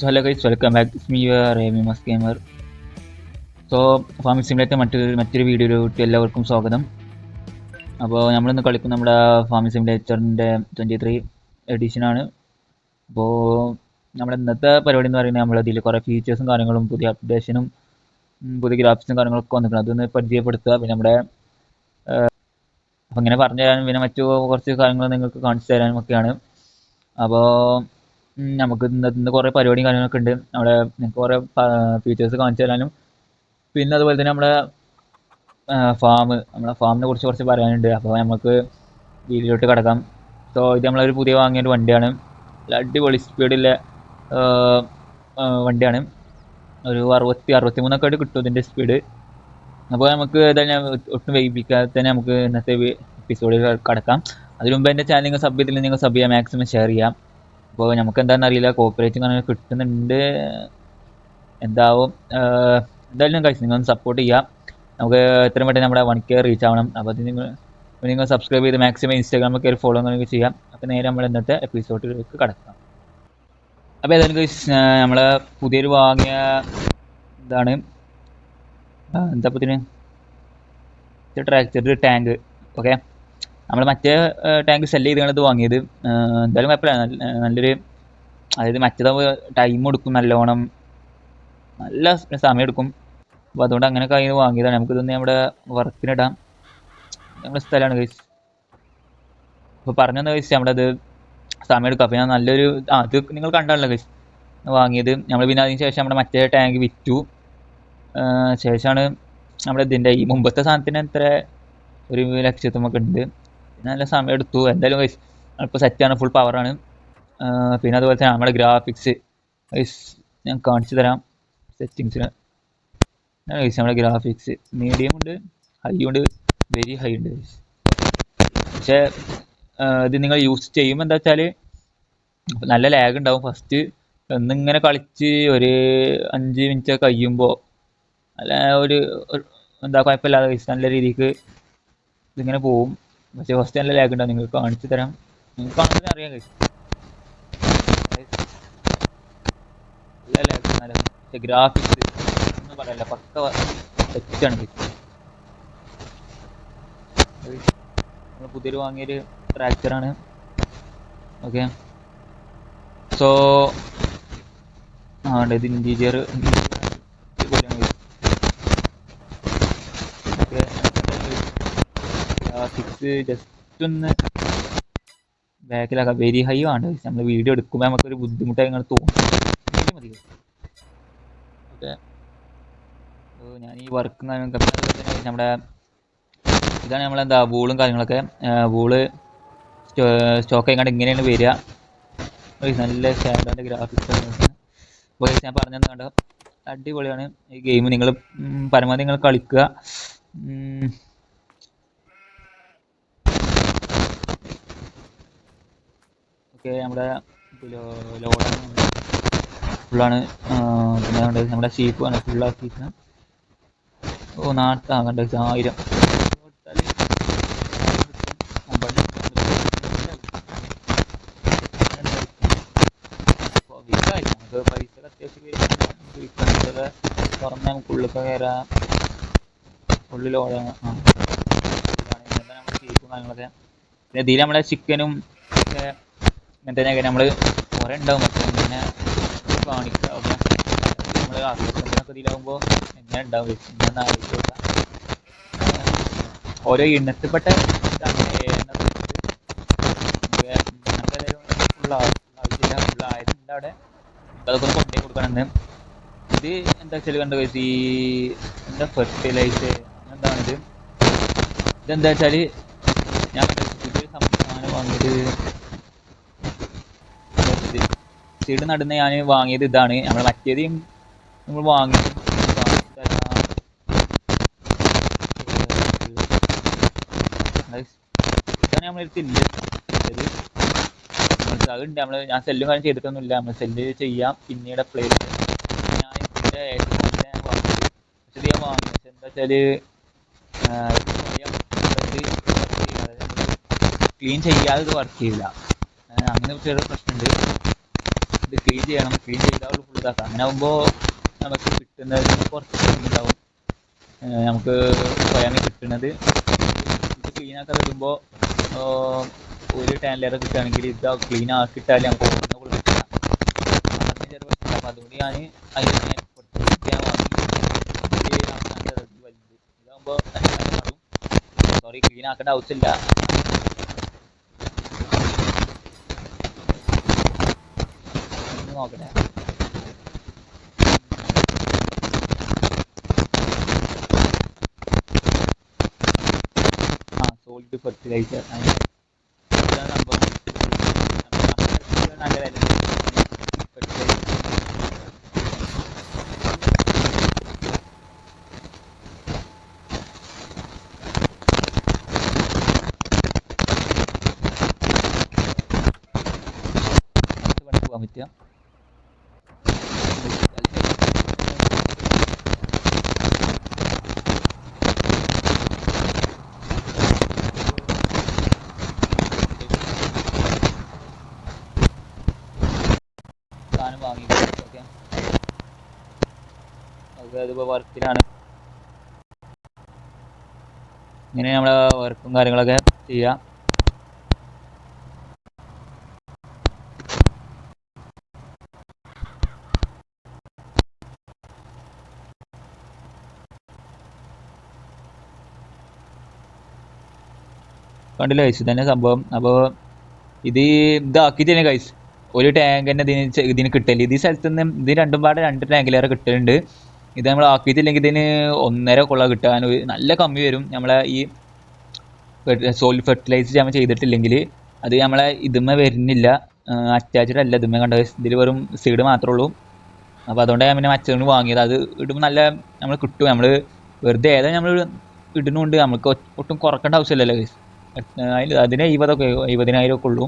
So hello guys, welcome back. It's me your Amimas Gamer. So farming simulator മറ്റൊരു വീഡിയോയിലോട്ട് എല്ലാവർക്കും സ്വാഗതം. അപ്പോൾ നമ്മളിന്ന് കളിക്കുന്ന നമ്മുടെ ഫാമിംഗ് സിമുലേറ്ററിൻ്റെ 23 എഡിഷനാണ്. അപ്പോൾ നമ്മുടെ ഇന്നത്തെ പരിപാടി എന്ന് പറയുന്നത് നമ്മളതിൽ കുറേ ഫീച്ചേഴ്സും കാര്യങ്ങളും പുതിയ അപ്ഡേഷനും പുതിയ ഗ്രാഫിക്സും കാര്യങ്ങളൊക്കെ വന്നിട്ടുണ്ട്. അതൊന്ന് പരിചയപ്പെടുത്തുക. പിന്നെ നമ്മുടെ അപ്പം ഇങ്ങനെ പറഞ്ഞു തരാനും പിന്നെ മറ്റു കുറച്ച് കാര്യങ്ങൾ നിങ്ങൾക്ക് കാണിച്ചു തരാനും ഒക്കെയാണ്. അപ്പോൾ നമുക്ക് ഇന്ന് കുറേ പരിപാടിയും കാര്യങ്ങളൊക്കെ ഉണ്ട്. നമ്മുടെ നിങ്ങൾക്ക് കുറേ ഫീച്ചേഴ്സ് കാണിച്ചു തരാനും പിന്നെ അതുപോലെ തന്നെ നമ്മുടെ ഫാമിനെ കുറിച്ച് കുറച്ച് പറയാനുണ്ട്. അപ്പോൾ നമുക്ക് വീഡിയോയിലോട്ട് കിടക്കാം. സോ ഇത് നമ്മളൊരു പുതിയ വാങ്ങിയൊരു വണ്ടിയാണ്. അടിപൊളി സ്പീഡില്ല വണ്ടിയാണ്. ഒരു 63 ആയിട്ട് കിട്ടും ഇതിൻ്റെ സ്പീഡ്. അപ്പോൾ നമുക്ക് തന്നെ ഒട്ടും വൈകിപ്പിക്കാതെ തന്നെ നമുക്ക് ഇന്നത്തെ എപ്പിസോഡിൽ കിടക്കാം. അതിന് മുമ്പ് എൻ്റെ ചാനൽ നിങ്ങൾ സബ് ചെയ്തില്ലെങ്കിൽ നിങ്ങൾ സബ് ചെയ്യാം, മാക്സിമം ഷെയർ ചെയ്യാം. അപ്പോൾ നമുക്ക് എന്താണെന്ന് അറിയില്ല, കോപ്പറേറ്റും അങ്ങനെ കിട്ടുന്നുണ്ട് എന്താവും. എന്തായാലും കഴിച്ച് നിങ്ങളൊന്ന് സപ്പോർട്ട് ചെയ്യാം. നമുക്ക് എത്രയും പെട്ടെന്ന് നമ്മുടെ 1K റീച്ച് ആവണം. അപ്പോൾ അത് നിങ്ങൾ സബ്സ്ക്രൈബ് ചെയ്ത് മാക്സിമം ഇൻസ്റ്റാഗ്രാമിൽ കയറി ഫോളോ അങ്ങനെ ചെയ്യാം. അപ്പോൾ നേരെ നമ്മൾ ഇന്നത്തെ എപ്പിസോഡിലേക്ക് കിടക്കാം. അപ്പോൾ ഏതായാലും നമ്മൾ പുതിയൊരു വാങ്ങിയ ഇതാണ് എന്താപ്പത്തിന് ട്രാക്ടർ ടാങ്ക്. ഓക്കെ, നമ്മൾ മറ്റേ ടാങ്ക് സെല് ചെയ്താണ് ഇത് വാങ്ങിയത്. എന്തായാലും കുഴപ്പമില്ല, നല്ലൊരു അതായത് മറ്റേതാകുമ്പോൾ ടൈം എടുക്കും, നല്ലോണം നല്ല സമയം എടുക്കും. അപ്പോൾ അതുകൊണ്ട് അങ്ങനെ കഴിഞ്ഞ് വാങ്ങിയതാണ്. നമുക്കിതൊന്ന് നമ്മുടെ വർക്കിനിടാം. നമ്മുടെ സ്ഥലമാണ് കഴിച്ച്. അപ്പോൾ പറഞ്ഞെന്ന് കഴിച്ച് നമ്മളത് സമയം എടുക്കും. അപ്പോൾ ഞാൻ നല്ലൊരു അത് നിങ്ങൾ കണ്ടാണല്ലോ കഴിച്ച് വാങ്ങിയത്. നമ്മൾ പിന്നെ അതിന് ശേഷം നമ്മുടെ മറ്റേ ടാങ്ക് വിറ്റു. ശേഷമാണ് നമ്മുടെ ഇതിൻ്റെ ഈ മുമ്പത്തെ സാധനത്തിന് എത്ര 1,00,000 ഉണ്ട്. പിന്നെ നല്ല സമയം എടുത്തു. എന്തായാലും കഴിച്ച് ഇപ്പോൾ സെറ്റാണ്, ഫുൾ പവറാണ്. പിന്നെ അതുപോലെ തന്നെ നമ്മുടെ ഗ്രാഫിക്സ് ഞാൻ കാണിച്ചു തരാം. സെറ്റിങ്സിന് നമ്മുടെ ഗ്രാഫിക്സ് മീഡിയം ഉണ്ട്, ഹൈ ഉണ്ട്, വെരി ഹൈ ഉണ്ട്. പക്ഷേ ഇത് നിങ്ങൾ യൂസ് ചെയ്യുമ്പോൾ എന്താ വെച്ചാൽ നല്ല ലാഗ് ഉണ്ടാവും. ഫസ്റ്റ് ഒന്നിങ്ങനെ കളിച്ച് ഒരു 5 മിനിറ്റ് കഴിയുമ്പോൾ നല്ല ഒരു എന്താ കുഴപ്പമില്ലാതെ നല്ല രീതിക്ക് ഇതിങ്ങനെ പോവും. പക്ഷേ ഫസ്റ്റ് നല്ല ലാഗ് ഉണ്ടാവും. നിങ്ങൾക്ക് കാണിച്ചു തരാം, നിങ്ങൾക്ക് കാണുന്നത് അറിയാൻ കഴിയും. നല്ല ലാഗ് നല്ല. പക്ഷേ ഗ്രാഫിക്സ് ഒന്നും പറയല്ല, പക്ക സെറ്റാണ്. നമ്മൾ പുതിയൊരു വാങ്ങിയൊരു ട്രാക്ടറാണ്. ഓക്കെ, സോ ഇത് ഇൻറ്റീരിയർ ഗ്രാഫിക്സ് ജസ്റ്റ് ഒന്ന് ബാക്കിലാക്കാം. വെരി ഹൈ ആണ്. നമ്മൾ വീഡിയോ എടുക്കുമ്പോൾ നമുക്കൊരു ബുദ്ധിമുട്ടായി ഇങ്ങനെ തോന്നും. മതി. ഓക്കെ, ഞാൻ ഈ വർക്ക് നമ്മുടെ ഇതാണ് നമ്മളെന്താ വൂളും കാര്യങ്ങളൊക്കെ. വൂള് സ്റ്റോക്ക് ആയിക്കാണ്ട് ഇങ്ങനെയാണ് വരിക. നല്ല ഷാഡോൻ്റെ ഗ്രാഫിക്സ് ഞാൻ പറഞ്ഞത് കണ്ടോ, അടിപൊളിയാണ് ഈ ഗെയിം. നിങ്ങൾ പരമാവധി നിങ്ങൾ കളിക്കുക. ഓക്കെ, നമ്മുടെ ലോഡാണ് ഫുള്ളാണ്. പിന്നെ നമ്മുടെ ഷീപ്പാണ് ഫുള്ളാക്കിയിട്ട്. ഓ നാട്ടാകണ്ട 1000 നമുക്ക് പൈസ അത്യാവശ്യം തുറന്ന് നമുക്ക് ഉള്ളിൽ കയറാം. ഉള്ളിലോടാണ് നമ്മുടെ ഷീപ്പും കാര്യങ്ങളൊക്കെ. പിന്നെ ഇതിൽ നമ്മളെ ചിക്കനും ഒക്കെ ഇങ്ങനത്തെ നമ്മൾ കുറേ ഉണ്ടാവും. പക്ഷേ ഇങ്ങനെ കാണിക്കുക. ഓക്കെ, നമ്മൾ ആസ്വദിക്കുന്നതൊക്കെ ഇതിലാകുമ്പോൾ എങ്ങനെ ഉണ്ടാവും ഇങ്ങനെ ആലോചിച്ച് നോക്കാം. ഓരോ ഇനത്തിൽപ്പെട്ട ഇതാണ് ഫുള്ളാവശ്യമില്ല, ഫുള്ളായതുണ്ട് അവിടെ. അതൊക്കെ ഒന്ന് കൊണ്ടേ കൊടുക്കണമെന്ന്. ഇത് എന്താ വെച്ചാൽ കണ്ട ഈ എന്താ ഫെർട്ടിലൈസർ എന്താണിത്, ഇതെന്താ വെച്ചാൽ ഞാൻ പുതിയൊരു സംസ്ഥാനം വാങ്ങിയത് സീഡ് നടുന്ന ഞാൻ വാങ്ങിയത് ഇതാണ്. നമ്മൾ മറ്റേതും നമ്മൾ വാങ്ങി ഇതാണ് നമ്മളെടുത്തില്ല. അതുണ്ട് ഞാൻ സെല്ലും കാര്യം ചെയ്തിട്ടൊന്നുമില്ല. നമ്മൾ സെല്ല് ചെയ്യാം പിന്നീട് അപ്ലൈ ചെയ്ത്. ഞാൻ ഇതിൻ്റെ വാങ്ങിയത്. പക്ഷേ ഞാൻ വാങ്ങിയത് എന്താ വെച്ചാൽ ക്ലീൻ ചെയ്യാതെ ഇത് വർക്ക് ചെയ്യില്ല. അങ്ങനെ ചെറിയ പ്രശ്നമുണ്ട്. ഇത് ക്ലീൻ ചെയ്യണം. ക്ലീൻ ചെയ്താൽ ഫുൾ ഇതാക്കാം. അങ്ങനെ ആകുമ്പോൾ നമുക്ക് കിട്ടുന്നതിന് കുറച്ച് ഉണ്ടാവും. നമുക്ക് സ്വയം കിട്ടുന്നത് ഇത് ക്ലീൻ ആക്കാൻ വരുമ്പോൾ ഒരു ടാൻലെയർ കിട്ടുകയാണെങ്കിൽ ഇത് ക്ലീൻ ആക്കിയിട്ടാൽ നമുക്ക് ഒന്നും കൂടെ കിട്ടില്ല. അങ്ങനെ ചെറിയ പ്രശ്നം. അപ്പോൾ അതുകൊണ്ട് ഞാൻ അതിന് ഞാൻ വാങ്ങി വലുത് ഇതാകുമ്പോൾ മാറും. സോറി, ക്ലീൻ ആക്കേണ്ട ആവശ്യമില്ല. നോക്കട്ടെ. സോളിഡ് ഫെർട്ടിലൈസർ ഇതാണ് സംഭവം. നല്ല വില ഫെർട്ടിലൈസർ. പോകാൻ പറ്റുക. വാങ്ങി. ഓക്കെ, അതിപ്പോൾ വർക്കിലാണ്. ഇങ്ങനെ നമ്മളെ വർക്കും കാര്യങ്ങളൊക്കെ ചെയ്യാം. കണ്ടില്ല ഗൈസ്, ഇതന്നെ സംഭവം. അപ്പോൾ ഇതാക്കി തന്നെ ഗൈസ്. ഒരു ടാങ്ക് തന്നെ ഇതിന് കിട്ടല്. ഇത് സ്ഥലത്ത് നിന്ന് ഇത് രണ്ടും പാടെ 2 ടാങ്കിലേറെ കിട്ടലുണ്ട്. ഇത് നമ്മൾ ആക്കിയിട്ടില്ലെങ്കിൽ ഇതിന് 1.5 കൊള്ള കിട്ടാൻ നല്ല കമ്മി വരും. നമ്മളെ ഈ സോയിൽ ഫെർട്ടിലൈസ് നമ്മൾ ചെയ്തിട്ടില്ലെങ്കിൽ അത് നമ്മളെ ഇതുമ്മ വരുന്നില്ല. അറ്റാച്ച്ഡ് അല്ല ഇതുമ്മ. കണ്ട ഇതിൽ വെറും സീഡ് മാത്രമേ ഉള്ളൂ. അപ്പോൾ അതുകൊണ്ടാണ് ഞാൻ പിന്നെ മറ്റൊന്ന് വാങ്ങിയത്. അത് ഇടുമ്പോൾ നല്ല നമ്മൾ കിട്ടും. നമ്മൾ വെറുതെ ഏതാ നമ്മൾ ഇടുന്നുണ്ട്, നമുക്ക് ഒട്ടും കുറക്കേണ്ട ആവശ്യമില്ലല്ലോ ഗൈസ്. അതിന് 20,000 ഒക്കെ ഉള്ളൂ.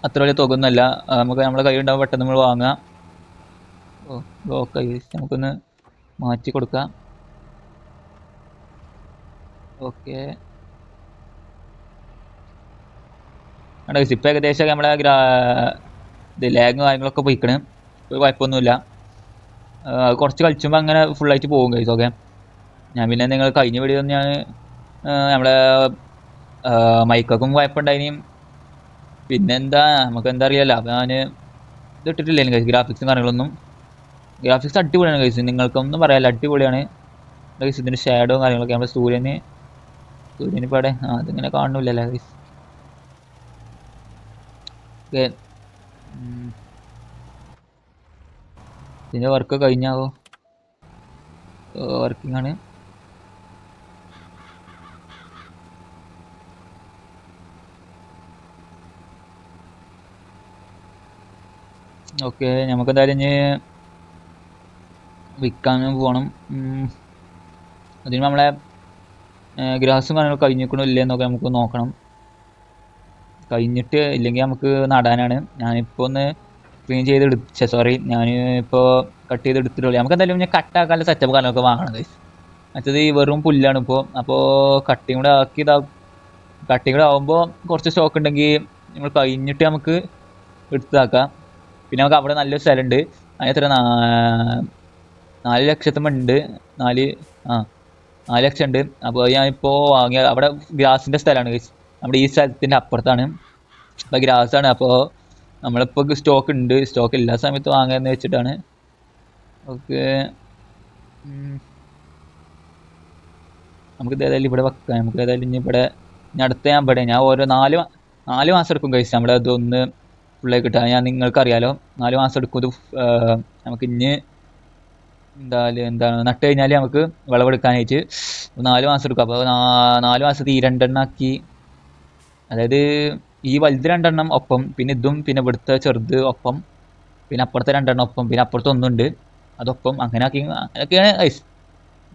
അത്ര വലിയ തുകയൊന്നുമല്ല. നമുക്ക് നമ്മളെ കൈ ഉണ്ടാകുമ്പോൾ പെട്ടെന്ന് നമ്മൾ വാങ്ങാം. ഓക്കെ, നമുക്കൊന്ന് മാറ്റി കൊടുക്കാം. ഓക്കെ, അവിടെ ഇപ്പം ഏകദേശം നമ്മളെ ഇത് ലാഗും കാര്യങ്ങളൊക്കെ പോയിക്കണ്. ഒരു കുഴപ്പമൊന്നുമില്ല. കുറച്ച് കളിച്ചുമ്പോൾ അങ്ങനെ ഫുള്ളായിട്ട് പോകും ഗൈസ്. ഓക്കെ, ഞാൻ പിന്നെ നിങ്ങൾ കഴിഞ്ഞ വീഡിയോ ഞാൻ നമ്മളെ മൈക്കൊക്കെ കുഴപ്പമുണ്ടായിനും. പിന്നെന്താ നമുക്ക് എന്താ അറിയാലോ. അപ്പോൾ ഞാൻ ഇത് ഇട്ടിട്ടില്ല ഗൈസ്. ഗ്രാഫിക്സും കാര്യങ്ങളൊന്നും. ഗ്രാഫിക്സ് അടിപൊളിയാണ് ഗൈസ്, നിങ്ങൾക്കൊന്നും പറയാമല്ലോ, അടിപൊളിയാണ് ഗൈസ്. ഇതിൻ്റെ ഷാഡോയും കാര്യങ്ങളൊക്കെ നമ്മുടെ സൂര്യന് ഇപ്പോൾ അവിടെ അതിങ്ങനെ കാണുന്നില്ലല്ലോ ഗൈസ്. ഓക്കെ, ഇതിൻ്റെ വർക്ക് കഴിഞ്ഞാവോ? വർക്കിംഗ് ആണ്. ഓക്കെ, നമുക്കെന്തായാലും ഇനി വിൽക്കാൻ പോകണം. അതിന് നമ്മളെ ഗ്രാസും കാര്യങ്ങളും കഴിഞ്ഞിരിക്കണോ ഇല്ലയെന്നൊക്കെ നമുക്ക് നോക്കണം. കഴിഞ്ഞിട്ട് ഇല്ലെങ്കിൽ നമുക്ക് നടാനാണ്. ഞാനിപ്പോൾ ഒന്ന് ക്ലീൻ ചെയ്ത് ഞാൻ ഇപ്പോൾ കട്ട് ചെയ്ത് എടുത്തിട്ടുള്ളൂ. നമുക്ക് എന്തായാലും ഞാൻ കട്ടാക്കാനുള്ള സെറ്റപ്പ് കാര്യങ്ങളൊക്കെ വാങ്ങണം ഗൈസ്. മറ്റേത് ഈ വെറും പുല്ലാണ് ഇപ്പോൾ. അപ്പോൾ കട്ടിങ് കൂടെ ആകുമ്പോൾ കുറച്ച് സ്റ്റോക്ക് ഉണ്ടെങ്കിൽ നമ്മൾ കഴിഞ്ഞിട്ട് നമുക്ക് എടുത്താക്കാം. പിന്നെ നമുക്ക് അവിടെ നല്ലൊരു സ്ഥലമുണ്ട്. അതിനെത്ര 4 ലക്ഷത്തുമുണ്ട്. 4 ലക്ഷം ഉണ്ട്. അപ്പോൾ ഞാനിപ്പോൾ വാങ്ങിയ അവിടെ ഗ്രാസിൻ്റെ സ്ഥലമാണ് ഗൈസ്. നമ്മുടെ ഈ സ്ഥലത്തിൻ്റെ അപ്പുറത്താണ്. അപ്പോൾ ഗ്രാസാണ്. അപ്പോൾ നമ്മളിപ്പോൾ സ്റ്റോക്ക് ഇല്ലാത്ത സമയത്ത് വാങ്ങാമെന്ന് വെച്ചിട്ടാണ്. ഓക്കെ, നമുക്ക് ഏതായാലും ഇവിടെ വെക്കാം. നമുക്ക് ഏതായാലും ഇനി ഇവിടെ ഞാൻ ഓരോ 4 മാസം എടുക്കും ഗൈസ് നമ്മുടെ അതൊന്ന് ഫുള്ളായി കിട്ടാൻ. നിങ്ങൾക്കറിയാലോ 4 മാസം എടുക്കും. ഇത് നമുക്ക് ഇനി എന്താണ് നട്ട് കഴിഞ്ഞാൽ നമുക്ക് വിളവെടുക്കാനായിട്ട് 4 മാസം എടുക്കും. അപ്പോൾ 4 മാസത്തിൽ ഈ 2 എണ്ണാക്കി, അതായത് ഈ വലുത് 2 എണ്ണം ഒപ്പം, പിന്നെ ഇതും, പിന്നെ ഇവിടുത്തെ ചെറുത് ഒപ്പം, പിന്നെ അപ്പുറത്തെ 2 എണ്ണം ഒപ്പം, പിന്നെ അപ്പുറത്ത് ഒന്നുണ്ട് അതൊപ്പം. അങ്ങനെയൊക്കെയാണ് ഐസ്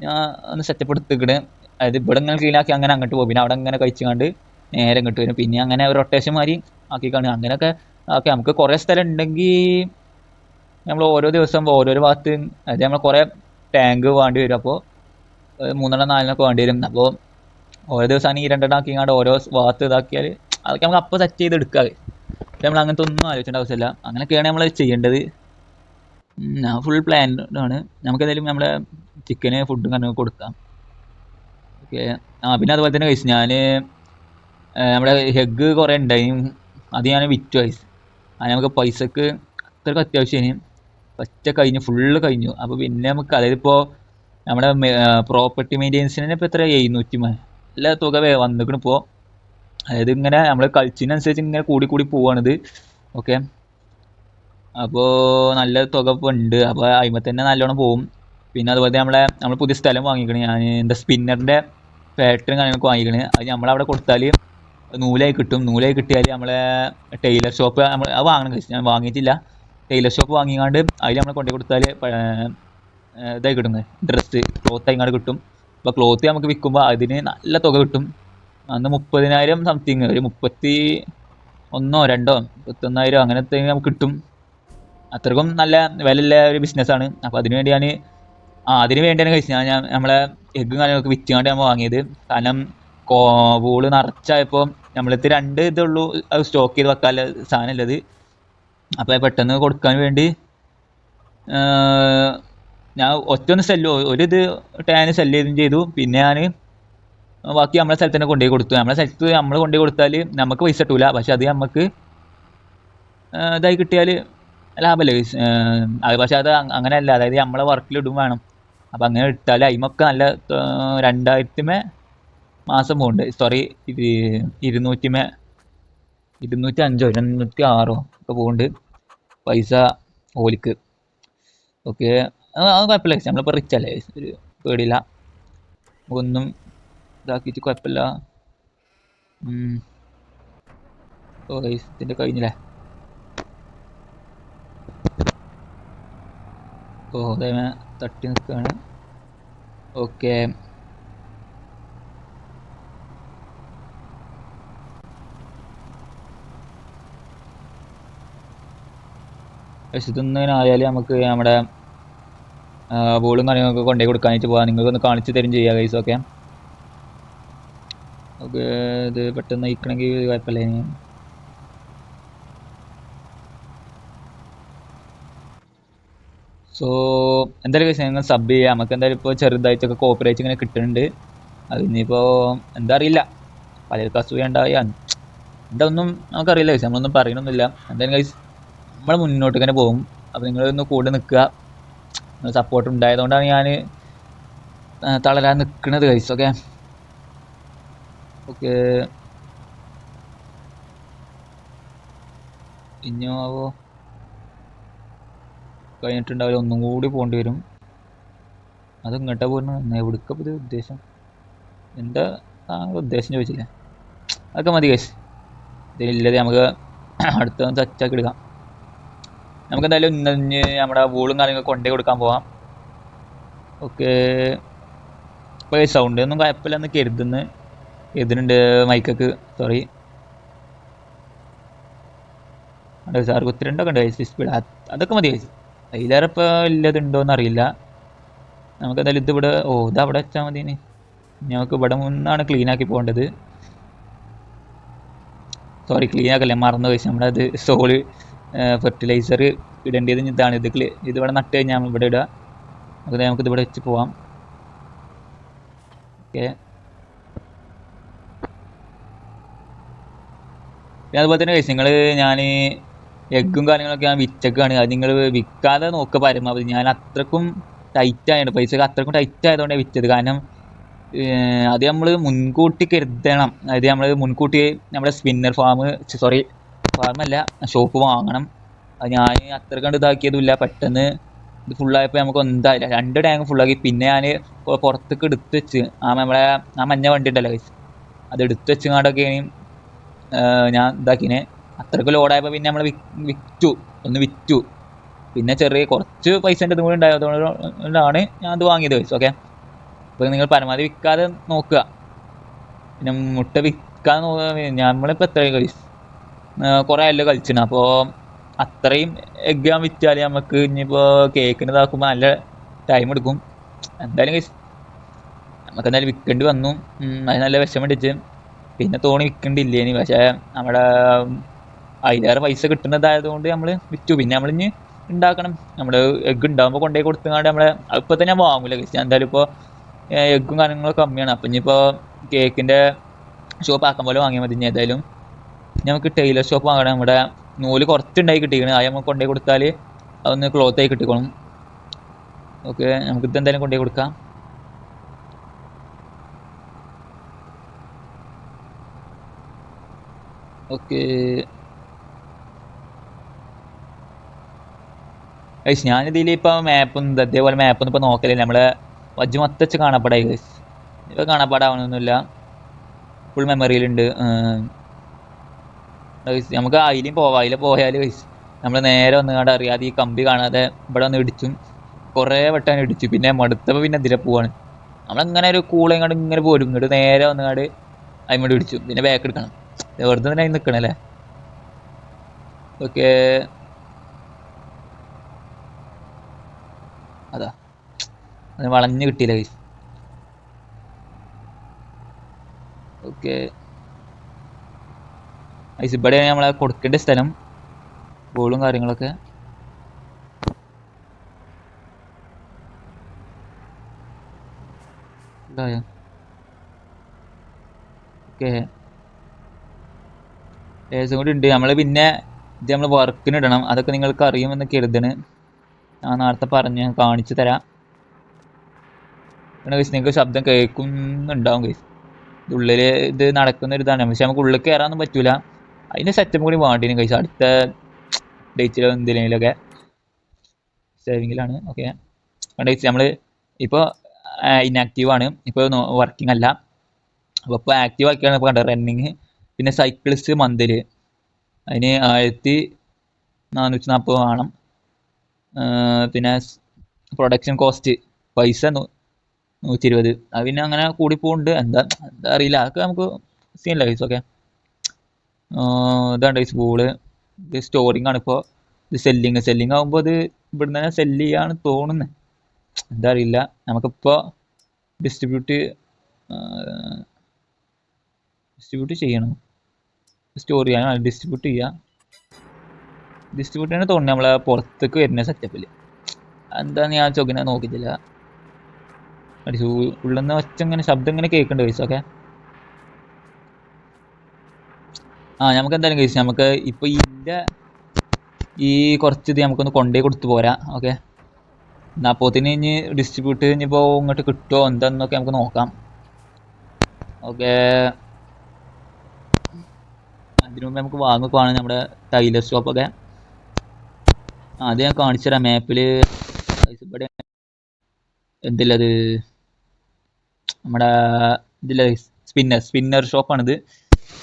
ഞാൻ ഒന്ന് സെറ്റപ്പ് എടുത്തിക്കണ്. അതായത് ഇവിടെ ഇങ്ങനെ ക്ലീനാക്കി അങ്ങനെ അങ്ങോട്ട് പോകും. പിന്നെ അവിടെ അങ്ങനെ കഴിച്ചുകൊണ്ട് നേരെ ഇങ്ങോട്ട് വരും. പിന്നെ അങ്ങനെ ഒരു റൊട്ടേഷൻ മാതിരി ആക്കിക്കാണ്. അങ്ങനെയൊക്കെ ഓക്കെ. നമുക്ക് കുറേ സ്ഥലം ഉണ്ടെങ്കിൽ നമ്മൾ ഓരോ ദിവസം ഓരോരോ ഭാഗത്ത്, അതായത് നമ്മൾ കുറേ ടാങ്ക് വേണ്ടി വരും. അപ്പോൾ 3 4 വേണ്ടി വരും. അപ്പോൾ ഓരോ ദിവസമാണ് ഈ 2 ആക്കിങ്ങാണ്ട് ഓരോ ഭാഗത്ത് ഇതാക്കിയാൽ അതൊക്കെ നമുക്ക് അപ്പോൾ സെറ്റ് ചെയ്ത് എടുക്കാം. നമ്മൾ അങ്ങനത്തെ ഒന്നും ആലോചിക്കേണ്ട ആവശ്യമില്ല. അങ്ങനെയൊക്കെയാണ് നമ്മൾ ചെയ്യേണ്ടത്. ഞാൻ ഫുൾ പ്ലാൻഡ് ആണ്. നമുക്ക് ഏതായാലും നമ്മളെ ചിക്കന് ഫുഡും കാര്യങ്ങളൊക്കെ കൊടുക്കാം. ഓക്കെ. പിന്നെ അതുപോലെ തന്നെ കഴിച്ചു ഞാൻ നമ്മുടെ എഗ്ഗ് കുറേ ഉണ്ടായി, അത് ഞാൻ വിറ്റു കഴിച്ചു. അത് നമുക്ക് പൈസക്ക് അത്രയ്ക്ക് അത്യാവശ്യമാണ്. ഒറ്റ കഴിഞ്ഞു, ഫുള്ള് കഴിഞ്ഞു. അപ്പോൾ പിന്നെ നമുക്ക് അതായത് ഇപ്പോൾ നമ്മുടെ പ്രോപ്പർട്ടി മെയിൻ്റെനൻസിന് ഇപ്പോൾ എത്ര 700 എല്ലാ തുക വന്നിക്കണം ഇപ്പോൾ. അതായത് ഇങ്ങനെ നമ്മൾ കളിച്ചതിനനുസരിച്ച് ഇങ്ങനെ കൂടി കൂടി പോവാണിത്. ഓക്കെ. അപ്പോൾ നല്ല തുക ഇപ്പോൾ ഉണ്ട്. അപ്പോൾ അതിന്മേൽ തന്നെ നല്ലോണം പോകും. പിന്നെ അതുപോലെ നമ്മൾ പുതിയ സ്ഥലം വാങ്ങിക്കണേ. ഞാൻ എന്താ സ്പിന്നറിൻ്റെ ഫാക്ടറിയും കാര്യങ്ങളൊക്കെ വാങ്ങിക്കണേ. അത് നമ്മളവിടെ കൊടുത്താൽ നൂലായി കിട്ടും. നൂലായി കിട്ടിയാൽ നമ്മളെ ടൈലർ ഷോപ്പ് അത് വാങ്ങണം കഴിച്ചു. ഞാൻ വാങ്ങിയിട്ടില്ല. ടൈലർ ഷോപ്പ് വാങ്ങിക്കാണ്ട് അതിൽ നമ്മൾ കൊണ്ടു കൊടുത്താൽ ഇതായി കിട്ടും, ഡ്രസ്സ് ക്ലോത്ത് ആയിങ്ങാണ്ട് കിട്ടും. അപ്പോൾ ക്ലോത്ത് നമുക്ക് വിൽക്കുമ്പോൾ അതിന് നല്ല തുക കിട്ടും. അന്ന് 30,000 സംതിങ്, ഒരു 31,000 31,000 അങ്ങനത്തെ നമുക്ക് കിട്ടും. അത്രക്കും നല്ല വിലയുള്ള ഒരു ബിസിനസ്സാണ്. അപ്പോൾ അതിന് വേണ്ടിയാണ് കഴിച്ചത് ഞാൻ നമ്മളെ എഗ്ഗും കാര്യങ്ങളൊക്കെ വിറ്റുകൊണ്ട് നമ്മൾ വാങ്ങിയത്. കാരണം വൂള് നിറച്ചായപ്പോൾ നമ്മളടുത്ത് 2 ഇതുള്ളൂ അത് സ്റ്റോക്ക് ചെയ്ത് വെക്കാനുള്ള സാധനം ഉള്ളത്. അപ്പോൾ പെട്ടെന്ന് കൊടുക്കാൻ വേണ്ടി ഞാൻ ഒരു ടാന് സെല്ല് ചെയ്തു. പിന്നെ ഞാൻ ബാക്കി നമ്മളെ സ്ഥലത്ത് തന്നെ കൊണ്ടുപോയി കൊടുത്തു. നമ്മളെ സ്ഥലത്ത് നമ്മൾ കൊണ്ടുപോയി കൊടുത്താൽ നമുക്ക് പൈസ കിട്ടൂല, പക്ഷെ അത് നമുക്ക് ഇതായി കിട്ടിയാൽ ലാഭമല്ലേ. പക്ഷെ അത് അങ്ങനെയല്ല, അതായത് നമ്മളെ വർക്കിലിടും വേണം. അപ്പം അങ്ങനെ ഇട്ടാൽ അതിമൊക്കെ നല്ല 2000 മാസം പോകുന്നുണ്ട്. സോറി, 205 206 ഒക്കെ പോകുന്നുണ്ട് പൈസ ഓലിക്ക്. ഓക്കെ. അത് കുഴപ്പമില്ല. നമ്മളിപ്പോൾ റിച്ച് അല്ലേ, ഒരു പേടിയില്ല. നമുക്കൊന്നും ഇതാക്കിയിട്ട് കുഴപ്പമില്ല. ഓ ഇതിൻ്റെ കഴിഞ്ഞില്ലേ. ഓ അതേമേ തട്ടി നിൽക്കുകയാണ്. ഓക്കെ. ഇതൊന്നും ആയാലും നമുക്ക് നമ്മുടെ ബോളും കാര്യങ്ങളൊക്കെ കൊണ്ടുപോയി കൊടുക്കാനായിട്ട് പോകാം. നിങ്ങൾക്കൊന്ന് കാണിച്ചു തരും ചെയ്യാം ഗൈസ്. ഓക്കെ. ഓക്കെ. ഇത് പെട്ടെന്ന് നയിക്കണമെങ്കിൽ കുഴപ്പമില്ല. ഇനി സോ എന്തായാലും ഗൈസ് ഞങ്ങൾ സബ് ചെയ്യാം. നമുക്ക് എന്തായാലും ഇപ്പോൾ ചെറുതായിട്ടൊക്കെ കോപ്പറേറ്റ് ഇങ്ങനെ കിട്ടുന്നുണ്ട്. അത് ഇനിയിപ്പോൾ എന്താ അറിയില്ല, പലർക്കും അസൂയ ഉണ്ടാവുക എന്താ ഒന്നും നമുക്കറിയില്ല ഗൈസ്. നമ്മളൊന്നും പറയണമൊന്നുമില്ല. എന്തായാലും ഗൈസ് നമ്മൾ മുന്നോട്ട് ഇങ്ങനെ പോകും. അപ്പോൾ നിങ്ങളൊന്ന് കൂടെ നിൽക്കുക. സപ്പോർട്ട് ഉണ്ടായതുകൊണ്ടാണ് ഞാൻ തളരാൻ നിൽക്കുന്നത് ഗൈസ്. ഓക്കെ. ഓക്കെ. ഇനിയോ കഴിഞ്ഞിട്ടുണ്ടാവില്ല, ഒന്നും കൂടി പോകേണ്ടി വരും. അത് ഇങ്ങോട്ടാ പോകുന്നത്, എവിടേക്കാ ഇത് ഉദ്ദേശം? എന്താ ഉദ്ദേശം ചോദിച്ചില്ലേ? അതൊക്കെ മതി ഗൈസ്. ഇതിലില്ലത് നമുക്ക് അടുത്ത ടച്ചാക്കി എടുക്കാം. നമുക്ക് എന്തായാലും ഇന്ന് നമ്മുടെ വൂളും കാര്യങ്ങളൊക്കെ കൊണ്ടേ കൊടുക്കാൻ പോവാം. ഓക്കെ. ഇപ്പോൾ സൗണ്ട് ഒന്നും കുഴപ്പമില്ലെന്ന് കരുതുന്നുണ്ട് മൈക്കൊക്കെ. സോറി. 62 ഒക്കെ ഉണ്ട് സ്പീഡ്. അതൊക്കെ മതി ഗൈസ്. അതിലേറെ ഇപ്പോൾ ഇല്ലതുണ്ടോയെന്ന് അറിയില്ല. നമുക്ക് എന്തായാലും ഇതിവിടെ ഇതവിടെ വെച്ചാൽ മതി. ഞങ്ങൾക്ക് ഇവിടെ മുന്നാണ് ക്ലീനാക്കി പോകേണ്ടത്. സോറി, ക്ലീനാക്കല്ലേ, മറന്നു കഴിച്ചു. നമ്മളത് സോള് ഫെർട്ടിലൈസർ ഇടേണ്ടത് ഇതാണ്. ഇതിവിടെ നട്ട് കഴിഞ്ഞാൽ നമ്മൾ ഇവിടെ ഇടുക. നമുക്കിതിവിടെ വെച്ച് പോവാം. ഓക്കെ. പിന്നെ അതുപോലെ തന്നെ കഴിച്ചു ഞാൻ എഗ്ഗും കാര്യങ്ങളൊക്കെ ഞാൻ വിറ്റൊക്കെയാണ്. അത് നിങ്ങൾ വിൽക്കാതെ നോക്കുക പരമാവധി. ഞാൻ അത്രക്കും ടൈറ്റ് ആയതുകൊണ്ട്, പൈസക്ക് അത്രക്കും ടൈറ്റ് ആയതുകൊണ്ടാണ് വിറ്റത്. കാരണം അത് നമ്മൾ മുൻകൂട്ടി കരുതണം. അതായത് നമ്മൾ മുൻകൂട്ടി നമ്മുടെ സ്പിന്നർ ഫാമല്ല ഷോപ്പ് വാങ്ങണം. അത് ഞാൻ അത്ര കണ്ട് ഇതാക്കിയതുമില്ല. പെട്ടെന്ന് ഇത് ഫുള്ളായപ്പോൾ നമുക്ക് എന്തായില്ല, 2 ടാങ്ക് ഫുള്ളാക്കി. പിന്നെ ഞാൻ പുറത്തേക്ക് എടുത്ത് വെച്ച് നമ്മളെ മഞ്ഞ വണ്ടി ഉണ്ടല്ലോ ഗൈസ്, അത് എടുത്ത് വെച്ചുകൊണ്ടൊക്കെയാണ് ഞാൻ ഇതാക്കിനെ. അത്രയ്ക്ക് ലോഡായപ്പോൾ പിന്നെ നമ്മൾ വിറ്റു. പിന്നെ ചെറിയ കുറച്ച് പൈസേൻ്റെ ഇതും കൂടി ഉണ്ടായതുകൊണ്ടാണ് ഞാൻ അത് വാങ്ങിയത് ഗൈസ്. ഓക്കെ. അപ്പോൾ നിങ്ങൾ പരമാവധി വിൽക്കാതെ നോക്കുക. പിന്നെ മുട്ട വിൽക്കാതെ നമ്മളിപ്പോൾ എത്ര ഗൈസ് കുറേ അല്ല കളിച്ചിന്. അപ്പോൾ അത്രയും എഗ്ഗ് ഞാൻ വിറ്റാൽ നമുക്ക് ഇനിയിപ്പോൾ കേക്കിന് ഇതാക്കുമ്പോൾ നല്ല ടൈം എടുക്കും. എന്തായാലും ഗൈസ് നമുക്ക് എന്തായാലും വിൽക്കേണ്ടി വന്നു. അത് നല്ല വിഷമം പിടിച്ച്. പിന്നെ തോണി വിൽക്കേണ്ടില്ലേനി. പക്ഷേ നമ്മുടെ അതിലേറെ പൈസ കിട്ടുന്നതായതുകൊണ്ട് നമ്മൾ വിറ്റു. പിന്നെ നമ്മളിഞ്ഞ് ഉണ്ടാക്കണം. നമ്മൾ എഗ്ഗ് ഉണ്ടാകുമ്പോൾ കൊണ്ടുപോയി കൊടുത്തുകൊണ്ട് നമ്മളെ ഇപ്പോൾ തന്നെ ഞാൻ വാങ്ങൂല ഗൈസ്. ഞാൻ എന്തായാലും ഇപ്പോൾ എഗ്ഗും കാര്യങ്ങളൊക്കെ കമ്മിയാണ്. അപ്പം ഇനിയിപ്പോൾ കേക്കിൻ്റെ ഷോപ്പ് ആക്കാൻ പോലെ വാങ്ങിയാൽ മതി. ഇനി ഏതായാലും നമുക്ക് ടൈലർ ഷോപ്പ് വാങ്ങണം. നമ്മുടെ നൂല് കുറച്ചുണ്ടായി കിട്ടിയിരിക്കണം. അത് നമുക്ക് കൊണ്ടുപോയി കൊടുത്താൽ അതൊന്ന് ക്ലോത്ത് ആയി കിട്ടിക്കോളും. ഓക്കെ, നമുക്കിത് എന്തായാലും കൊണ്ടുപോയി കൊടുക്കാം. ഓക്കെ ഗൈസ്, ഞാനിതിൽ ഇപ്പോൾ മാപ്പൊന്നും അതേപോലെ മാപ്പൊന്നും ഇപ്പോൾ നോക്കലില്ല. നമ്മളെ വജ്ജ് മൊത്തം വെച്ച് കാണപ്പെടായി ഗൈസ്. ഇപ്പോൾ കാണപ്പെടാവണമെന്നില്ല, ഫുൾ മെമ്മറിയിലുണ്ട്. നമുക്ക് അതിലും പോവാം. അതിൽ പോയാൽ ഗൈസ് നമ്മൾ നേരെ വന്നുകൊണ്ട് അറിയാതെ ഈ കമ്പി കാണാതെ ഇവിടെ വന്ന് ഇടിച്ചും കുറേ വട്ടം ഇടിച്ചു. പിന്നെ മടുത്തപ്പോൾ പിന്നെ ഇതിലെ പോവാണ്. നമ്മളങ്ങനെ ഒരു കൂളെങ്ങാണ്ട് ഇങ്ങനെ പോരും. ഇങ്ങോട്ട് നേരെ വന്നുകൊണ്ട് അതിമോട് ഇടിച്ചു. പിന്നെ ബാക്ക് എടുക്കണം. വെറുതെ തന്നെ അതിൽ നിൽക്കണല്ലേ. ഓക്കെ, അതാ അത് വളഞ്ഞ് കിട്ടിയില്ല ഗൈസ്. ഓക്കെ ഗൈസ്, ഇവിടെയാണ് നമ്മളെ കൊടുക്കേണ്ട സ്ഥലം, ബോളും കാര്യങ്ങളൊക്കെ. ഓക്കെ, ലേസും കൂടി ഉണ്ട്. നമ്മൾ പിന്നെ ഇത് നമ്മൾ വർക്കിന് ഇടണം. അതൊക്കെ നിങ്ങൾക്ക് അറിയുമെന്ന് കരുതണ്. ഞാൻ നേരത്തെ പറഞ്ഞ് കാണിച്ചു തരാം. പിന്നെ ഗൈസ് നിങ്ങൾക്ക് ശബ്ദം കേൾക്കുന്നുണ്ടാവും ഗൈസ്. ഉള്ളിൽ ഇത് നടക്കുന്ന ഒരു ഇതാണ്. പക്ഷെ നമുക്ക് ഉള്ളിൽ കയറാനൊന്നും പറ്റൂല. അതിൻ്റെ സെറ്റപ്പ് കൂടി വേണ്ടിനും ഗൈസ്. അടുത്ത ഡേറ്റിലോ എന്തെങ്കിലുമൊക്കെ സേവിങ്ങിലാണ്. ഓക്കെ, ഗൈസ് നമ്മൾ ഇപ്പോൾ ഇനാക്റ്റീവാണ്, ഇപ്പോൾ വർക്കിംഗ് അല്ല. അപ്പോൾ ഇപ്പോൾ ആക്റ്റീവ് ആക്കിയാണ് ഇപ്പോൾ കണ്ടത്. റണ്ണിങ്, പിന്നെ സൈക്കിൾസ് മന്തിൽ അതിന് 1440 വേണം. പിന്നെ പ്രൊഡക്ഷൻ കോസ്റ്റ് പൈസ 120. അത് പിന്നെ അങ്ങനെ കൂടിപ്പോണ്ട്. എന്താ അറിയില്ല, അതൊക്കെ നമുക്ക് സീനില്ല ഗൈസ്. ഓക്കെ, ഇതാണ് ഗൈസ് ബോള്. ഇത് സ്റ്റോറിങ് ആണ്. ഇപ്പോൾ ഇത് സെല്ലിങ് ആകുമ്പോൾ ഇത് ഇവിടുന്ന് തന്നെ സെല്ല് ചെയ്യാണ് തോന്നുന്നത്. എന്താ അറിയില്ല. നമുക്കിപ്പോൾ ഡിസ്ട്രിബ്യൂട്ട് ചെയ്യണം. സ്റ്റോർ ചെയ്യാൻ ഡിസ്ട്രിബ്യൂട്ട് ചെയ്യാം. ഡിസ്ട്രിബ്യൂട്ട് ചെയ്യാൻ തോന്നുന്നു നമ്മളെ പുറത്തേക്ക് വരുന്ന സെറ്റപ്പിൽ. എന്താന്ന് ഞാൻ ചോദിക്കുന്നത് നോക്കിയിട്ടില്ല. ഉള്ളിൽ നിന്ന് ഇങ്ങനെ ശബ്ദം ഇങ്ങനെ കേൾക്കുന്നുണ്ട് ഗൈസ്. ഓക്കെ, നമുക്ക് എന്തായാലും ഗൈസ് നമുക്ക് ഇപ്പോൾ ഈ കുറച്ച് ഇത് നമുക്കൊന്ന് കൊണ്ടുപോയി കൊടുത്തു പോരാ. ഓക്കെ, അപ്പോത്തിന് ഇനി ഡിസ്ട്രിബ്യൂട്ട് ഇനിയിപ്പോൾ ഇങ്ങോട്ട് കിട്ടുമോ എന്താന്നൊക്കെ നമുക്ക് നോക്കാം. ഓക്കെ, അതിനു മുമ്പ് നമുക്ക് വാങ്ങുവാണ് നമ്മുടെ ടൈലർ ഷോപ്പൊക്കെ. അത് ഞാൻ കാണിച്ചു തരാം മാപ്പിൽ. ഇവിടെ എന്തില്ലത് നമ്മുടെ ഇതില്ല സ്പിന്നർ ഷോപ്പാണിത്.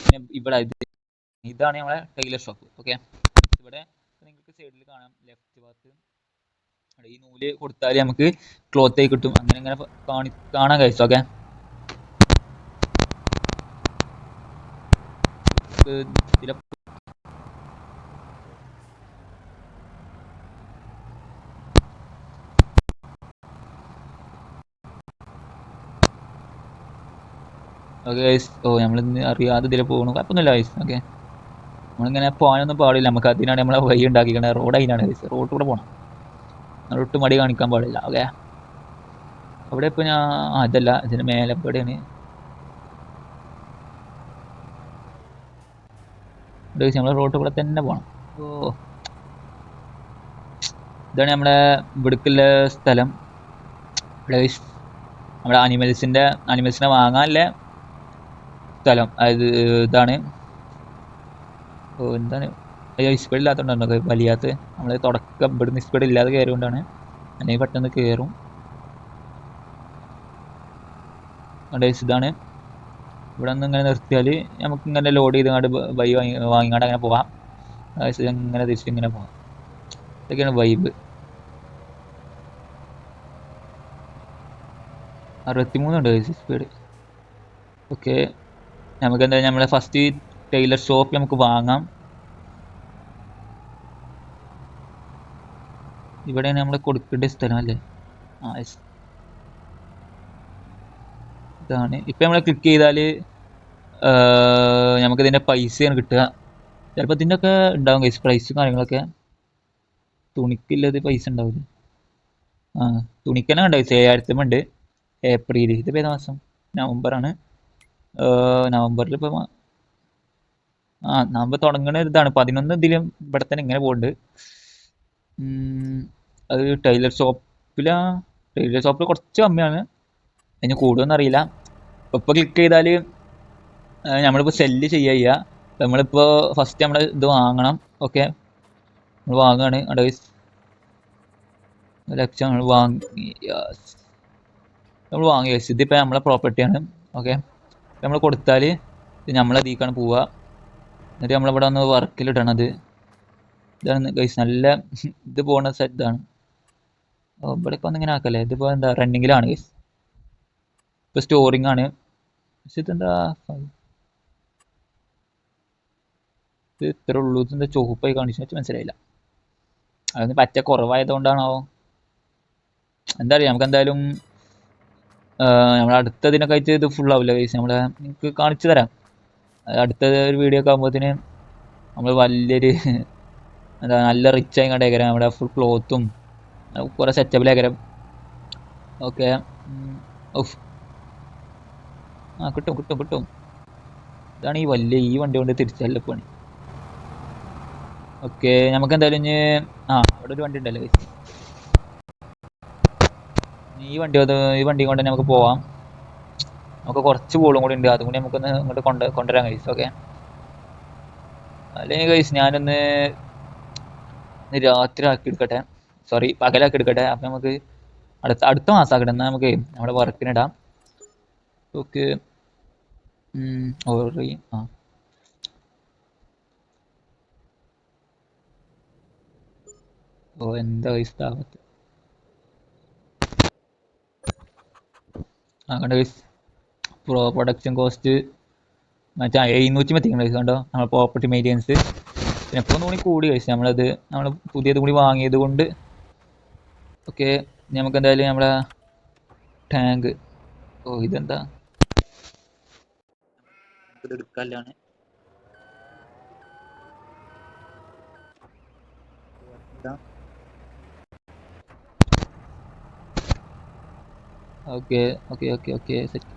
പിന്നെ ഇവിടെ ഇതാണ് നമ്മളെ ടൈലർ ഷോപ്പ്. ഓക്കെ, ഇവിടെ നിങ്ങൾക്ക് സൈഡിൽ കാണാം ലെഫ്റ്റ് ഭാഗത്ത് ഈ നൂല് കൊടുത്താൽ നമുക്ക് ക്ലോത്ത് ആയി കിട്ടും. അങ്ങനെ കാണാൻ കഴിച്ചു. Okay, okay guys. നമ്മളിന്ന് അറിയാതെ ഇതിൽ പോകണം, കുഴപ്പമൊന്നുമില്ല ഗൈസ്. ഓക്കെ, നമ്മളിങ്ങനെ പോകാനൊന്നും പാടില്ല. നമുക്ക് അതിനാണ് നമ്മളെ വഴി ഉണ്ടാക്കിക്കണത്. റോഡ് അതിനാണ് ഗൈസ്. റോഡ് കൂടെ പോകണം, ഒട്ടും മടി കാണിക്കാൻ പാടില്ല. ഓക്കെ, അവിടെ ഇപ്പോൾ ഞാൻ അതല്ല, ഇതിന് മേലെ എവിടെയാണ് നമ്മൾ റോഡ് കൂടെ തന്നെ പോകണം. ഇതാണ് നമ്മളെ ഇവിടേക്കുള്ള സ്ഥലം. ഗൈസ് നമ്മുടെ അനിമൽസിനെ വാങ്ങാനുള്ള സ്ഥലം. അതായത് ഇതാണ്. എന്താണ് സ്പീഡ് ഇല്ലാത്തതുകൊണ്ടാണ് വലിയാത്ത. നമ്മൾ തുടക്കം ഇവിടുന്ന് സ്പീഡ് ഇല്ലാതെ കയറുകൊണ്ടാണ്. അല്ലെങ്കിൽ പെട്ടെന്ന് കയറും. ഇതാണ്. ഇവിടെ നിന്ന് ഇങ്ങനെ നിർത്തിയാൽ നമുക്ക് ഇങ്ങനെ ലോഡ് ചെയ്തങ്ങാണ്ട് വാങ്ങിങ്ങാണ്ട് അങ്ങനെ പോകാം. ഇങ്ങനെ തിരിച്ചിങ്ങനെ പോകാം. ഇതൊക്കെയാണ് വൈബ്. 63 ഉണ്ട് സ്പീഡ്. ഓക്കെ, നമുക്ക് എന്തായാലും നമ്മളെ ഫസ്റ്റ് ടൈലർ ഷോപ്പ് നമുക്ക് വാങ്ങാം. ഇവിടെയാണ് നമ്മൾ കൊടുക്കേണ്ട സ്ഥലം അല്ലേ? ഇതാണ്. ഇപ്പം നമ്മൾ ക്ലിക്ക് ചെയ്താൽ നമുക്കിതിൻ്റെ പൈസയാണ് കിട്ടുക. ചിലപ്പോൾ ഇതിൻ്റെ ഒക്കെ ഉണ്ടാവും ഗൈസ്, പ്രൈസും കാര്യങ്ങളൊക്കെ. തുണിക്കില്ലത് പൈസ ഉണ്ടാവില്ല. ആ തുണിക്ക് തന്നെ ഉണ്ട് ഗൈസ്, 7000 ഉണ്ട്. ഏപ്രിൽ, ഇതിപ്പോൾ ഏതാ മാസം? നവംബറാണ്. നവംബറിൽ ഇപ്പോൾ നവംബർ തുടങ്ങുന്ന ഇതാണ് 11 ഇതിലും ഇവിടെ തന്നെ ഇങ്ങനെ പോകുന്നുണ്ട്. അത് ടൈലർ ഷോപ്പിൽ കുറച്ച് കമ്മിയാണ്, അതിന് കൂടുമെന്ന് അറിയില്ല. ഇപ്പോൾ ക്ലിക്ക് ചെയ്താൽ നമ്മളിപ്പോൾ സെല്ല് ചെയ്യുക. നമ്മളിപ്പോൾ ഫസ്റ്റ് നമ്മൾ ഇത് വാങ്ങണം. ഓക്കെ, നമ്മൾ വാങ്ങുകയാണ്. ഗൈസ് 1,00,000 നമ്മൾ വാങ്ങി ഗൈസ്. ഇതിപ്പോൾ നമ്മളെ പ്രോപ്പർട്ടിയാണ്. ഓക്കെ, നമ്മൾ കൊടുത്താൽ ഇത് നമ്മളെ ഇതിലേക്കാണ് പോവുക. എന്നിട്ട് നമ്മളിവിടെ ഒന്ന് വർക്കിലിടണത്. ഇതാണ് ഗൈസ്, നല്ല ഇത് പോകുന്ന ഇതാണ്. ഇവിടെയൊക്കെ ഒന്നിങ്ങനെ ആക്കല്ലേ. ഇതിപ്പോൾ എന്താ റണ്ണിങ്ങിലാണ് ഗൈസ്, ഇപ്പോൾ സ്റ്റോറിങ് ആണ്. പക്ഷെ ഇതെന്താ ഇത് ഇത്ര ഉള്ളൂ, ഇതെന്താ ചുവപ്പായി കാണിച്ചു വെച്ചാൽ മനസ്സിലായില്ല. അതൊന്ന് പറ്റ കുറവായതുകൊണ്ടാണോ എന്താ അറിയാം. നമുക്ക് എന്തായാലും നമ്മൾ അടുത്തതിനൊക്കെ ആയിട്ട് ഇത് ഫുൾ ആവില്ല ഗൈസ്, നമ്മൾ നിങ്ങൾക്ക് കാണിച്ചു തരാം. അടുത്ത ഒരു വീഡിയോ ഒക്കെ ആകുമ്പോഴത്തേന് നമ്മൾ വലിയൊരു എന്താ നല്ല റിച്ച് ആയി കണ്ടേക്കരാം. നമ്മുടെ ഫുൾ ക്ലോത്തും കുറേ സെറ്റപ്പിലേക്കരം. ഓക്കെ, കിട്ടും. ഇതാണ് ഈ വണ്ടി കൊണ്ട് തിരിച്ചല്ല പണി. ഓക്കെ, നമുക്ക് എന്തായാലും ഇനി അവിടെ ഒരു വണ്ടി ഉണ്ടല്ലോ ഗൈസ്, ഈ വണ്ടി കൊണ്ട് തന്നെ നമുക്ക് പോവാം. നമുക്ക് കുറച്ച് ബോളും കൂടി ഉണ്ട്, അതും കൂടി നമുക്കൊന്ന് ഇങ്ങോട്ട് കൊണ്ടുവരാം ഗൈസ്. ഓക്കെ, അല്ലെങ്കിൽ ഗൈസ് ഞാനൊന്ന് രാത്രി ആക്കി എടുക്കട്ടെ, സോറി പകലാക്കി എടുക്കട്ടെ. അപ്പം നമുക്ക് അടുത്ത മാസം ആക്കട്ടെ, എന്നാൽ നമുക്ക് നമ്മുടെ വർക്കിനിടാം. ഓക്കെ, എന്താ ഗൈസ് താപത്ത് കണ്ടോ ഗൈസ്, പ്രൊഡക്ഷൻ കോസ്റ്റ് മറ്റേ 700 എത്തിക്കണം ഗൈസ്. കണ്ടോ നമ്മൾ പ്രോപ്പർട്ടി മെയിൻ്റെനൻസ്. പിന്നെ എപ്പോൾ ഒന്നും കൂടി കൂടി ഗൈസ്, നമ്മൾ പുതിയത് കൂടി വാങ്ങിയത് കൊണ്ട്. ഓക്കെ, നമുക്ക് എന്തായാലും നമ്മളെ ടാങ്ക് ഇതെന്താ എടുക്കാനാണ്. Okay set.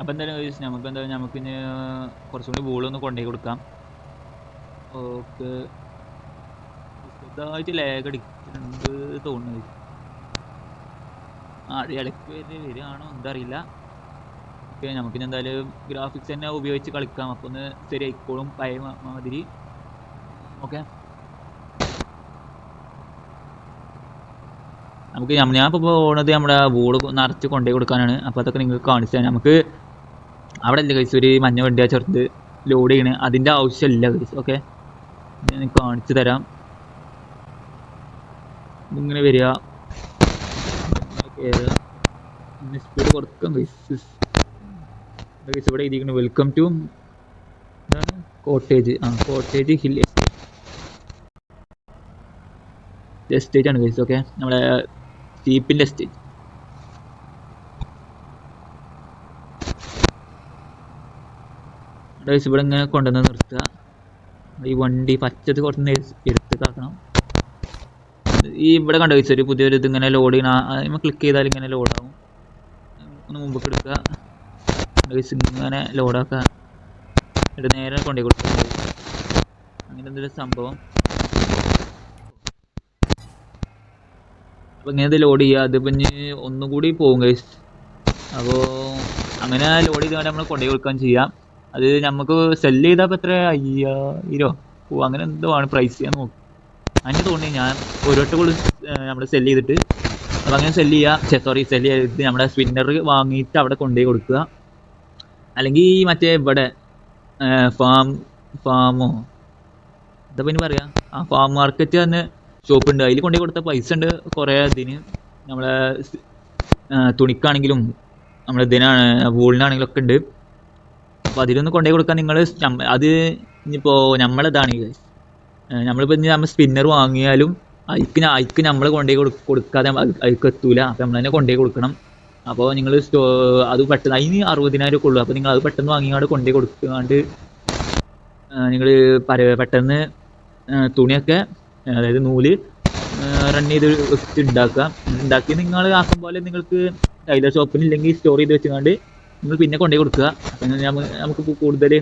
അപ്പം എന്തായാലും നമുക്കിനി കുറച്ചും കൂടി ബോളൊന്ന് കൊണ്ടുപോയി കൊടുക്കാം. ഓക്കെ, ചെറുതായിട്ട് ലാഗ് അടിക്കുന്നുണ്ട് തോന്നുന്നത്. ഇടയ്ക്ക് വരികയാണോ എന്താ അറിയില്ല. ഓക്കെ, നമുക്കിനി എന്തായാലും ഗ്രാഫിക്സ് തന്നെ ഉപയോഗിച്ച് കളിക്കാം. അപ്പോൾ ഒന്ന് ശരിയായിക്കോളും പഴയ മാതിരി. ഓക്കെ, നമുക്ക് ഞാനിപ്പോൾ പോകുന്നത് നമ്മുടെ ബോർഡ് നിറച്ച് കൊണ്ടുപോയി കൊടുക്കാനാണ്. അപ്പോൾ അതൊക്കെ നിങ്ങൾക്ക് കാണിച്ചു തരാം. നമുക്ക് അവിടെ അല്ലേ കഴിച്ച് ഒരു മഞ്ഞ വണ്ടിയാ ചെറുത് ലോഡ് ചെയ്യണേ, അതിൻ്റെ ആവശ്യമില്ല കഴിച്ച്. ഓക്കെ, ഞാൻ കാണിച്ചു തരാം. ഇതിങ്ങനെ വരിക, സ്പീഡ് കുറക്കാം കഴിച്ച്. ഇവിടെ എഴുതിയിരിക്കുന്നത് welcome to cottage hill estate ആണ് കഴിച്ച്. ഓക്കെ, നമ്മുടെ സ്റ്റീപ്പിൻ്റെ എസ്റ്റേറ്റ്. ഇവിടെ ഇങ്ങനെ കൊണ്ടുവന്ന് നിർത്തുക. ഈ വണ്ടി പച്ചത് കുറച്ച് എടുത്തിട്ടാക്കണം. ഈ ഇവിടെ കണ്ടു വെച്ചാൽ ഒരു പുതിയൊരു ഇതിങ്ങനെ ലോഡ് ചെയ്യണം. ക്ലിക്ക് ചെയ്താൽ ഇങ്ങനെ ലോഡാകും. ഒന്ന് മുമ്പ് എടുക്കുക, ഇങ്ങനെ ലോഡാക്കുക, എന്നിട്ട് നേരെ കൊണ്ടുപോയി കൊടുക്കുക. അങ്ങനെ എന്തെങ്കിലും സംഭവം. അപ്പോൾ ഇങ്ങനെ ഇത് ലോഡ് ചെയ്യുക. അതിപ്പോൾ ഇനി ഒന്നുകൂടി പോകും ഗൈസ്. അപ്പോൾ അങ്ങനെ ലോഡ് ചെയ്താൽ നമ്മൾ കൊണ്ടുപോയി കൊടുക്കാൻ ചെയ്യാം. അത് നമുക്ക് സെല്ല് ചെയ്താൽ ഇപ്പോൾ എത്ര 5000 അങ്ങനെ എന്തോ ആണ് പ്രൈസ് ചെയ്യാൻ നോക്കും. അങ്ങനെ തോന്നി ഞാൻ ഒരു വട്ടം കൂടി നമ്മൾ സെല്ല് ചെയ്തിട്ട് അപ്പോൾ അങ്ങനെ സെല്ല് ചെയ്തിട്ട് നമ്മുടെ സ്പിന്നർ വാങ്ങിയിട്ട് അവിടെ കൊണ്ടുപോയി കൊടുക്കുക. അല്ലെങ്കിൽ മറ്റേ ഇവിടെ ഫാമോ എന്താ പിന്നെ പറയാം, ഫാം മാർക്കറ്റ് തന്നെ ഷോപ്പ് ഉണ്ട്, അതിൽ കൊണ്ടുപോയി കൊടുത്ത പൈസ ഉണ്ട് കുറേ. ഇതിന് നമ്മളെ തുണിക്കാണെങ്കിലും നമ്മുടെ ഇതിനാണ് വൂളിനാണെങ്കിലും ഒക്കെ ഉണ്ട്. അപ്പോൾ അതിലൊന്ന് കൊണ്ടുപോയി കൊടുക്കാൻ നിങ്ങൾ അത് ഇനിയിപ്പോൾ നമ്മളിതാണ് നമ്മളിപ്പോൾ ഇനി നമ്മൾ സ്പിന്നർ വാങ്ങിയാലും അതിക്ക് നമ്മൾ കൊണ്ടുപോയി കൊടുക്കാതെ അതിക്ക് എത്തൂല. അപ്പോൾ നമ്മൾ തന്നെ കൊണ്ടുപോയി കൊടുക്കണം. അപ്പോൾ നിങ്ങൾ അത് പെട്ടെന്ന് അതിന് 60,000 ഒക്കെ ഉള്ളൂ. അപ്പോൾ നിങ്ങൾ അത് പെട്ടെന്ന് വാങ്ങിയാണ്ട് കൊണ്ടുപോയി കൊടുക്കാണ്ട് നിങ്ങൾ പെട്ടെന്ന് തുണിയൊക്കെ അതായത് നൂല് റൺ ചെയ്ത് ഉണ്ടാക്കി നിങ്ങൾ ആക്കും പോലെ നിങ്ങൾക്ക് ടൈലർ ഷോപ്പിൽ ഇല്ലെങ്കിൽ സ്റ്റോർ ചെയ്ത് വെച്ചുകൊണ്ട് നിങ്ങൾ പിന്നെ കൊണ്ടുപോയി കൊടുക്കുക. അപ്പം നമുക്ക് കൂടുതൽ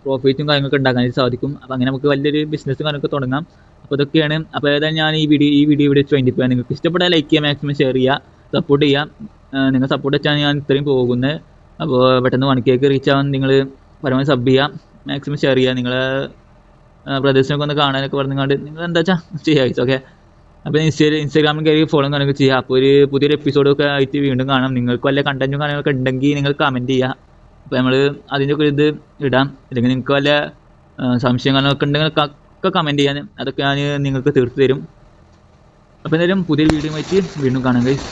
പ്രോഫിറ്റും കാര്യങ്ങളൊക്കെ ഉണ്ടാക്കാനായിട്ട് സാധിക്കും. അപ്പോൾ അങ്ങനെ നമുക്ക് വലിയൊരു ബിസിനസ്സും കാര്യങ്ങളൊക്കെ തുടങ്ങാം. അപ്പോൾ ഇതൊക്കെയാണ്. അപ്പോൾ ഏതായാലും ഞാൻ ഈ വീഡിയോ ഇവിടെ വൈൻഡപ്പ് ചെയ്യാം. നിങ്ങൾക്ക് ഇഷ്ടപ്പെട്ടാൽ ലൈക്ക് ചെയ്യുക, മാക്സിമം ഷെയർ ചെയ്യുക, സപ്പോർട്ട് ചെയ്യുക. നിങ്ങൾ സപ്പോർട്ട് വെച്ചാൽ ഞാൻ ഇത്രയും പോകുന്നത്. അപ്പോൾ പെട്ടെന്ന് 1K റീച്ച് ആവാൻ നിങ്ങൾ പരമാവധി സബ് ചെയ്യുക, മാക്സിമം ഷെയർ ചെയ്യുക. നിങ്ങളെ ബ്രദേഴ്സിനൊക്കെ ഒന്ന് കാണാനൊക്കെ പറഞ്ഞുകൊണ്ട് നിങ്ങൾ എന്താ വെച്ചാൽ ചെയ്യുക. ഓക്കെ, അപ്പോൾ ഇൻസ്റ്റാഗ്രാമിൽ കയറി ഫോളോ കാര്യങ്ങളൊക്കെ ചെയ്യുക. അപ്പോൾ ഒരു പുതിയൊരു എപ്പിസോഡൊക്കെ ആയിട്ട് വീണ്ടും കാണാം. നിങ്ങൾക്ക് വല്ല കണ്ടന്റും കാര്യങ്ങളൊക്കെ ഉണ്ടെങ്കിൽ നിങ്ങൾ കമൻറ്റ് ചെയ്യുക. അപ്പോൾ നമ്മൾ അതിൻ്റെ ഒക്കെ ഇത് ഇടാം. അല്ലെങ്കിൽ നിങ്ങൾക്ക് വല്ല സംശയം കാര്യങ്ങളൊക്കെ ഉണ്ടെങ്കിൽ ഒക്കെ കമൻറ്റ് ചെയ്യാൻ, അതൊക്കെ ഞാൻ നിങ്ങൾക്ക് തീർത്ത് തരും. അപ്പോൾ എന്തായാലും പുതിയൊരു വീഡിയോ ആയിട്ട് വീണ്ടും കാണാം ഗൈസ്.